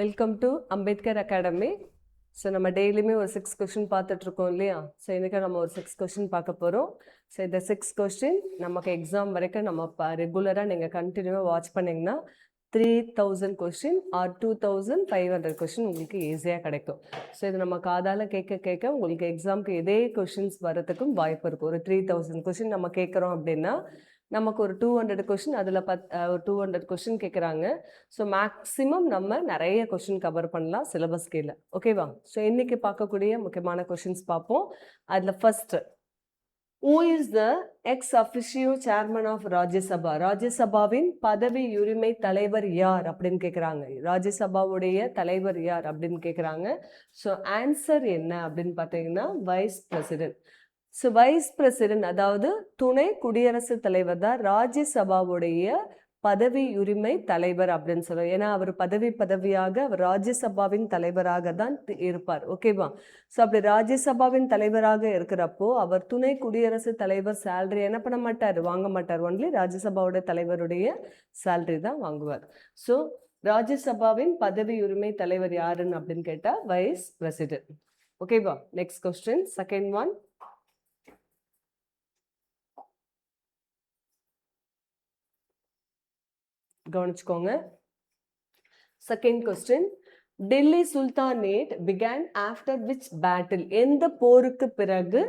Welcome to Ambedkar academy. So நம்ம டெய்லியுமே ஒரு 6 கொஷின் பார்த்துட்ருக்கோம் இல்லையா? ஸோ இன்றைக்கி நம்ம ஒரு 6 கொஷின் பார்க்க போகிறோம். ஸோ இந்த 6 கொஷின் நமக்கு எக்ஸாம் வரைக்கும் நம்ம ரெகுலராக நீங்கள் கண்டினியூவாக வாட்ச் பண்ணிங்கன்னா 3000 கொஷின் ஆர் 2500 கொஷின் உங்களுக்கு ஈஸியாக கிடைக்கும். ஸோ இது நம்ம காதால் கேட்க கேட்க உங்களுக்கு எக்ஸாமுக்கு இதே கொஷின்ஸ் வரதுக்கும் வாய்ப்பு இருக்கும். ஒரு 3000 கொஷின் நம்ம கேட்குறோம் அப்படின்னா நமக்கு ஒரு 200 கொஷின் அதில் 200 கொஷின் கேட்குறாங்க. ஸோ மேக்ஸிமம் நம்ம நிறைய கொஷின் கவர் பண்ணலாம் சிலபஸ் கீழே. ஓகேவா? ஸோ இன்றைக்கி பார்க்கக்கூடிய முக்கியமான கொஷின்ஸ் பார்ப்போம். அதில் first, who is the ex officio chairman of Rajya Sabha? ராஜ்யசபாவின் பதவி உரிமை தலைவர் யார் அப்படின்னு கேட்குறாங்க. ராஜ்யசபாவுடைய தலைவர் யார் அப்படின்னு கேட்குறாங்க. ஸோ ஆன்சர் என்ன அப்படின்னு பார்த்தீங்கன்னா vice president. So vice president அதாவது துணை குடியரசுத் தலைவர் தான் ராஜ்யசபாவுடைய பதவி உரிமை தலைவர் அப்படின்னு சொல்லுவோம். ஏன்னா அவர் பதவியாக அவர் ராஜ்யசபாவின் தலைவராக தான் இருப்பார். ஓகேவா? ஸோ அப்படி ராஜ்யசபாவின் தலைவராக இருக்கிறப்போ அவர் துணை குடியரசுத் தலைவர் சேலரி என்ன பண்ண மாட்டார், வாங்க மாட்டார். ஒன்லி ராஜ்யசபாவுடைய தலைவருடைய சேலரி தான் வாங்குவார். ஸோ ராஜ்யசபாவின் பதவி உரிமை தலைவர் யாருன்னு அப்படின்னு கேட்டால் வைஸ் பிரசிடென்ட். ஓகேவா? Next question, second one. கவனிச்சுக்கோங்க. Second question, Delhi sultanate began after which battle? எந்த போருக்கு பிறகு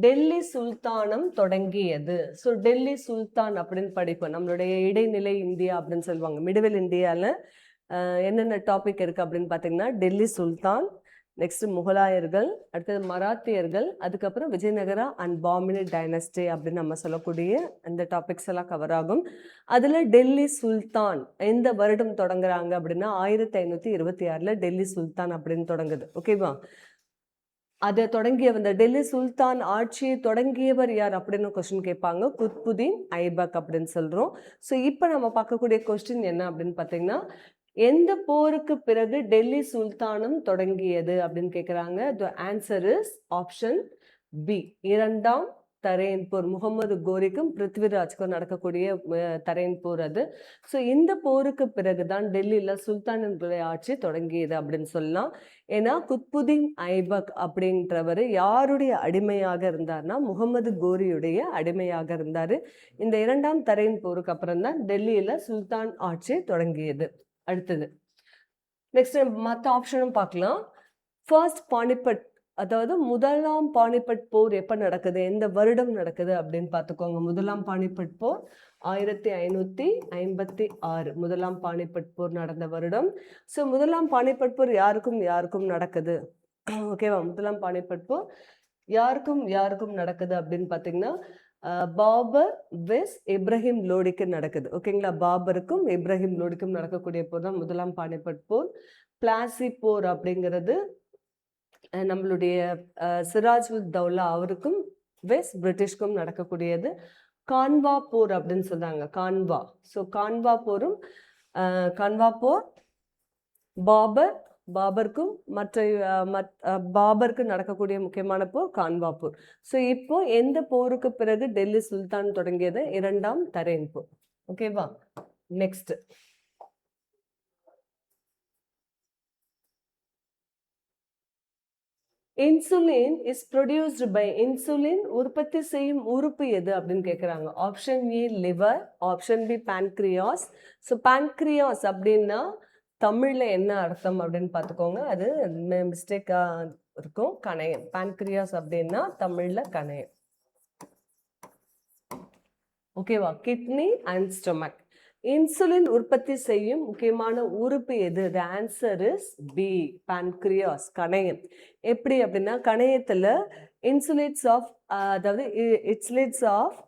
டெல்லி சுல்தானம் தொடங்கியது? ஸோ டெல்லி சுல்தான் அப்படின்னு படிப்போம். நம்மளுடைய இடைநிலை இந்தியா அப்படின்னு சொல்லுவாங்க. மிடிவல் இந்தியாவில் என்னென்ன டாபிக் இருக்குது அப்படின்னு பார்த்தீங்கன்னா டெல்லி சுல்தான், நெக்ஸ்ட் முகலாயர்கள், அடுத்தது மராத்தியர்கள், அதுக்கப்புறம் விஜயநகரா அண்ட் பாமினி டைனஸ்டி அப்படின்னு நம்ம சொல்லக்கூடிய அந்த டாபிக்ஸ் எல்லாம் கவர் ஆகும். அதில் டெல்லி சுல்தான் எந்த வருடம் தொடங்குறாங்க அப்படின்னா 1526 டெல்லி சுல்தான் அப்படின்னு தொடங்குது. ஓகேவா? அதை தொடங்கியவர், இந்த டெல்லி சுல்தான் ஆட்சியை தொடங்கியவர் யார் அப்படின்னு கொஸ்டின் கேட்பாங்க. குத்புதீன் ஐபக் அப்படின்னு சொல்கிறோம். ஸோ இப்போ நம்ம பார்க்கக்கூடிய கொஸ்டின் என்ன அப்படின்னு பார்த்தீங்கன்னா எந்த போருக்கு பிறகு டெல்லி சுல்தானம் தொடங்கியது அப்படின்னு கேட்குறாங்க. The answer is option B, இரண்டாம் தரையன் போர். முகமது கோரிக்கும் பிருத்விராஜ்க்கும் நடக்கக்கூடிய தரையன் போர் அது. ஸோ இந்த போருக்கு பிறகு தான் டெல்லியில் சுல்தானர்களுடைய ஆட்சி தொடங்கியது அப்படின்னு சொல்லலாம். ஏன்னா குத்புதீன் ஐபக் அப்படின்றவர் யாருடைய அடிமையாக இருந்தார்னா முகமது கோரியுடைய அடிமையாக இருந்தார். இந்த இரண்டாம் தரையன் போருக்கு அப்புறம் தான் டெல்லியில் சுல்தான் ஆட்சி தொடங்கியது. அடுத்தது நெக்ஸ்ட் மற்ற ஆப்ஷனும் பார்க்கலாம். ஃபர்ஸ்ட் பானிபட், அதாவது முதலாம் பானிபட் போர் எப்போ நடக்குது, எந்த வருடம் நடக்குது அப்படின்னு பார்த்துக்கோங்க. முதலாம் பானிபட் போர் 1556 முதலாம் பானிபட் போர் நடந்த வருடம். ஸோ முதலாம் பானிபட் போர் யாருக்கும் நடக்குது. ஓகேவா? முதலாம் பானிபட் போர் யாருக்கும் நடக்குது அப்படின்னு பார்த்தீங்கன்னா பாபர் வெஸ் இப்ராஹிம் லோடிக்கு நடக்குது. ஓகேங்களா? பாபருக்கும் இப்ராஹிம் லோடிக்கும் நடக்கக்கூடிய போர் தான் முதலாம் பானிபட் போர். பிளாசி போர் அப்படிங்கிறது நம்மளுடைய சிராஜ் உத் தௌலா அவருக்கும் வெஸ்ட் பிரிட்டிஷ்க்கும் நடக்கக்கூடியது. கான்வா போர் அப்படின்னு சொல்றாங்க. கான்வா. ஸோ கான்வா போர் பாபருக்கும் பாபருக்கு நடக்கக்கூடிய முக்கியமான போர் கான்வா போர். ஸோ இப்போ எந்த போருக்கு பிறகு டெல்லி சுல்தான் தொடங்கியது? இரண்டாம் தரையன் போர். ஓகேவா? Next, insulin is produced by. Insulin உற்பத்தி செய்யும் உறுப்பு எது அப்படின்னு கேட்குறாங்க. Option A liver, option B pancreas. So pancreas அப்படின்னா தமிழில் என்ன அர்த்தம் அப்படின்னு பார்த்துக்கோங்க. அது மிஸ்டேக்காக இருக்கும். கணையம். பான்க்ரியாஸ் அப்படின்னா தமிழில் கணையம். ஓகேவா? Kidney and stomach. இன்சுலின் உற்பத்தி செய்யும் முக்கியமான உறுப்பு எது? The answer is B, pancreas, கணையம். எப்படி அப்படின்னா கணையத்தில் இன்சுலேட்ஸ் ஆஃப் அதாவது இட்ஸ்லேட்ஸ் ஆஃப்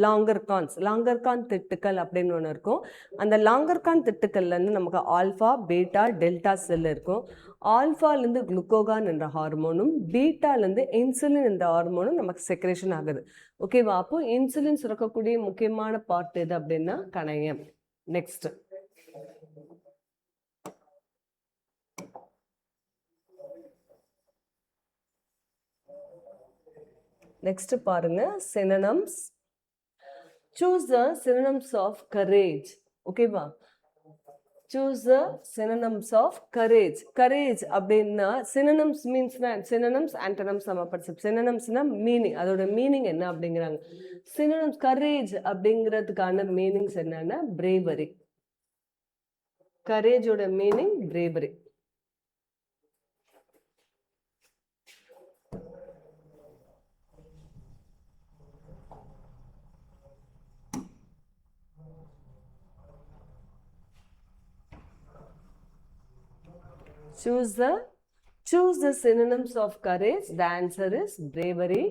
லாங்கர்கான் திட்டுக்கள் அப்படின்னு ஒன்று இருக்கும். அந்த லாங்கர்கான் திட்டுக்கள்லேருந்து நமக்கு ஆல்ஃபா, பீட்டா, டெல்டா செல் இருக்கும். ஆல்ஃபாலேருந்து குளுக்கோகான் என்ற ஹார்மோனும் பீட்டாலேருந்து இன்சுலின் என்ற ஹார்மோனும் நமக்கு செக்ரேஷன் ஆகுது. ஓகேவா? அப்போ இன்சுலின் சுரக்கக்கூடிய முக்கியமான பார்ட் எது அப்படின்னா கணையம். நெக்ஸ்ட், பாருங்க synonyms. Choose the synonyms of courage. ஓகேவா? choose the synonyms of courage. Courage அப்படின்னா synonyms means synonyms antonyms நம்ம படிச்சோம். synonymsனா meaning, அதோட meaning என்ன அப்படிங்கிறாங்க. synonyms courage அப்படிங்கிறதுக்கான meanings என்னன்னா bravery. courage ஓட meaning bravery. Choose the synonyms of courage. The answer is bravery.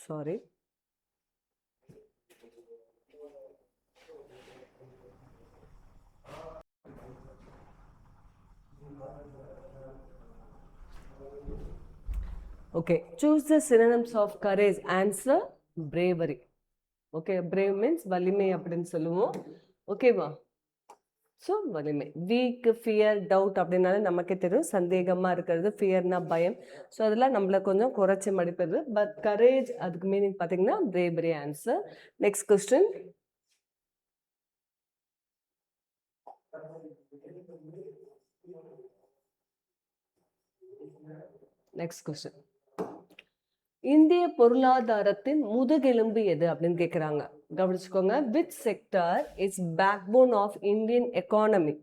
Sorry. Okay, choose the synonyms of courage. Answer bravery. Okay, brave means வலிமை அப்படின்னு சொல்லுவோம். ஓகேவா? ஸோ வலிமை. வீக், ஃபியர், டவுட் அப்படின்னாலே நமக்கே தெரியும், சந்தேகமாக இருக்கிறது. ஃபியர்னா பயம். ஸோ அதெல்லாம் நம்மளை கொஞ்சம் குறைச்சி மடிப்பது. பட் கரேஜ் அதுக்கு மீனிங் பார்த்தீங்கன்னா bravery. Answer. Next question. Next question. இந்திய பொருளாதாரத்தின் முதுகெலும்பு எது அப்படின்னு கேட்குறாங்க. கவனிச்சுக்கோங்க. Which sector is backbone of Indian economy?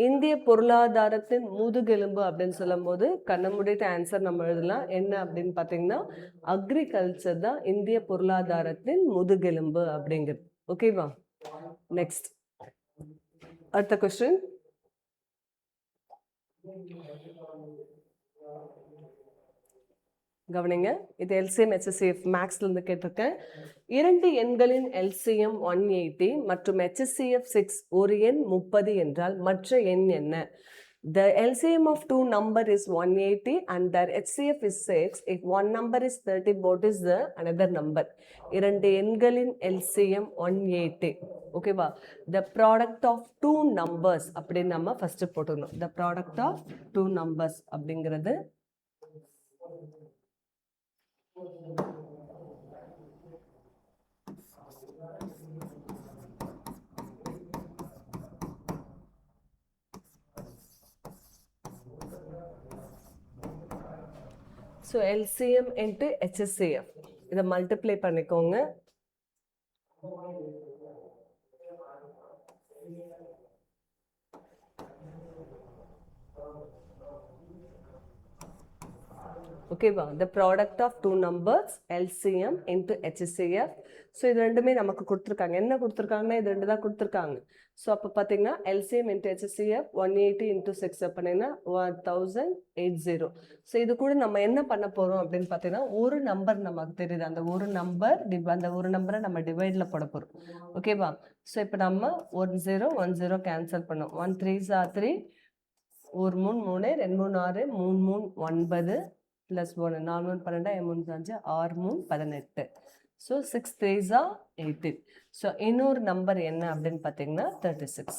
இந்திய பொருளாதாரத்தின் முதுகெலும்பு அப்படின்னு சொல்லும் போது கண்ண மூடிட்டு ஆன்சர் நம்ம எழுதலாம். என்ன அப்படின்னு பார்த்தீங்கன்னா அக்ரிகல்ச்சர் தான் இந்திய பொருளாதாரத்தின் முதுகெலும்பு அப்படிங்கிறது. ஓகேவா? நெக்ஸ்ட் அடுத்த கொஸ்டின். கவனிங்க. இது எல்சிஎம் HCF மேக்ஸ்ல இருந்து கேட்டிருக்கேன். இரண்டு எண்களின் எல்சிஎம் 180 மற்றும் HCF 6 ஒரு எண் 30 என்றால் மற்ற எண் என்ன? The LCM of two number is 180 and their HCF is 6. If one number is 30, what is the another number? இரண்டு எண்களின் LCM 180. ஓகேவா? The product of two numbers அப்படின்னு நம்ம ஃபர்ஸ்ட் போட்டுக்கணும். The product of two numbers அப்படிங்கிறது so LCM into HCF இதை multiply பண்ணிக்கோங்க. ஓகேவா? the product of two numbers LCM into HCF. So இது ரெண்டுமே நமக்கு கொடுத்துருக்காங்க. என்ன கொடுத்துருக்காங்கன்னா இது ரெண்டு தான் கொடுத்துருக்காங்க. ஸோ அப்போ பார்த்தீங்கன்னா LCM into HCF 180 into 6 பண்ணிங்கன்னா 1080. ஸோ இது கூட நம்ம என்ன பண்ண போகிறோம் அப்படின்னு பார்த்தீங்கன்னா ஒரு நம்பர் நமக்கு தெரியுது. அந்த ஒரு நம்பரை நம்ம டிவைடில் போட போகிறோம். ஓகேவா? ஸோ இப்போ நம்ம 10 கேன்சல் பண்ணோம். 1 3s are 3, 1 3 3, 2 3 6, 3 3 9 +1 4 3 12, 5 5 6 3 18. So 6 3s are 18. So இன்னொரு நம்பர் என்ன அப்படின்னு பார்த்தீங்கன்னா 36.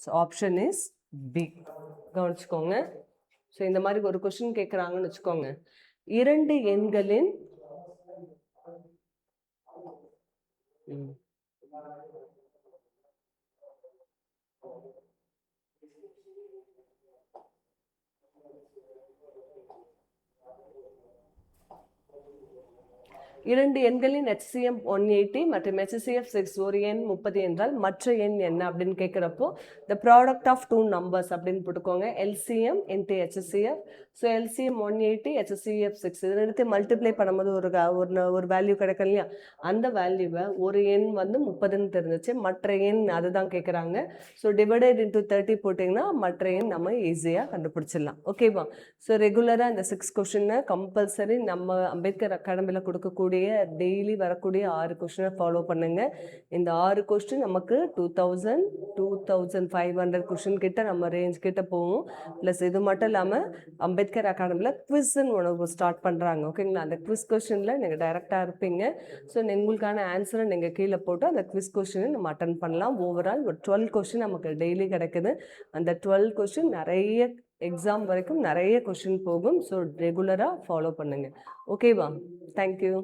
So option is B. கவனிச்சுக்கோங்க. ஸோ இந்த மாதிரி ஒரு கொஸ்டின் கேட்குறாங்கன்னு வச்சுக்கோங்க. இரண்டு எண்களின் இரண்டு எண்களின் HCM 180 மற்றும் HCF 6 ஒரு எண் 30 என்றால் மற்ற எண் என்ன அப்படின்னு கேட்குறப்போ the product of two numbers அப்படின்னு போட்டுக்கோங்க. LCM into HCF. So LCM 180 HCF 6 இது எடுத்து மல்டிப்ளை பண்ணும்போது ஒரு வேல்யூ கிடைக்கும் இல்லையா? அந்த வேல்யூவை ஒரு எண் வந்து 30ன்னு தெரிஞ்சிச்சு. மற்ற எண் அதுதான் கேட்குறாங்க. ஸோ டிவைடட் இன்டூ 30 போட்டிங்கன்னா மற்ற எண் நம்ம ஈஸியாக கண்டுபிடிச்சிடலாம். ஓகேவா? ஸோ ரெகுலராக இந்த 6 கொஸ்டினை கம்பல்சரி நம்ம அம்பேத்கர் அகாடமியில் கொடுக்கக்கூடிய டெய்லி வரக்கூடிய 6 கொஸ்டினை ஃபாலோ பண்ணுங்க. இந்த 6 கொஸ்டின் நமக்கு 2500 கொஸ்டின் கிட்ட நம்ம ரேஞ்ச் கிட்ட போவோம். ப்ளஸ் இது மட்டும் இல்லாமல் அம்பேத்கர் அகாடமியில் குவிஸ்ன்னு ஒன்று ஸ்டார்ட் பண்ணுறாங்க. ஓகேங்களா? அந்த குவிஸ் கொஸ்டினில் நீங்கள் டைரெக்டாக இருப்பீங்க. ஸோ உங்களுக்கான ஆன்சரை நீங்கள் கீழே போட்டு அந்த குவிஸ் கொஸ்டினை நம்ம அட்டன் பண்ணலாம். ஓவரால் ஒரு 12 கொஸ்டின் நமக்கு டெய்லி கிடைக்குது. அந்த 12 கொஸ்டின் நிறைய எக்ஸாம் வரைக்கும் நிறைய கொஸ்டின் போகும். ஸோ ரெகுலராக ஃபாலோ பண்ணுங்க. ஓகேவா? தேங்க்யூ.